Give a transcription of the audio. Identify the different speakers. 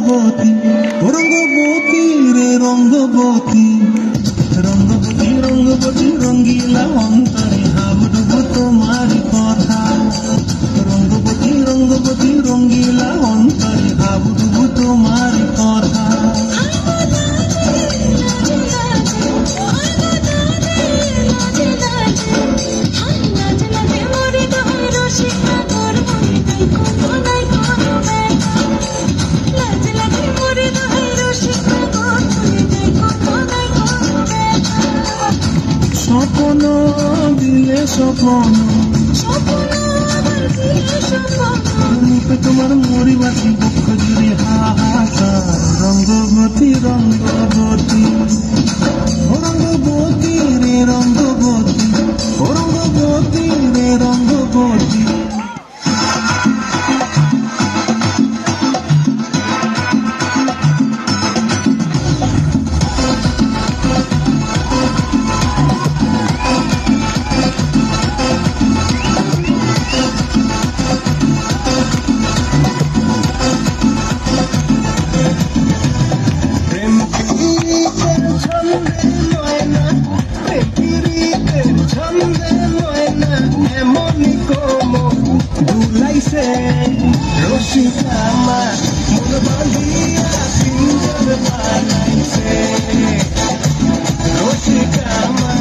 Speaker 1: রঙ্গবতী রঙ্গবতী রে রঙ্গবতী রঙ্গবতী রঙ্গবতী রঙ্গিলা অন্তরে হাবুডুবু তোমার কথা রঙ্গবতী রঙ্গবতী রঙ্গিলা অন্তরে হাবুডুবু তোমার কথা স্বপ্ন দিলে স্বপ্ন রূপে তোমার মরিবাসী বক্ষ জুড়ে হাহাকার রঙ্গবতী রঙ্গবতী রঙ্গবতী রে রঙ্গবতী রঙ্গবতী রে রঙ্গবতী রসিকামা মন বাঁধিয়া পিঞ্জর বানাইছে রসিকামা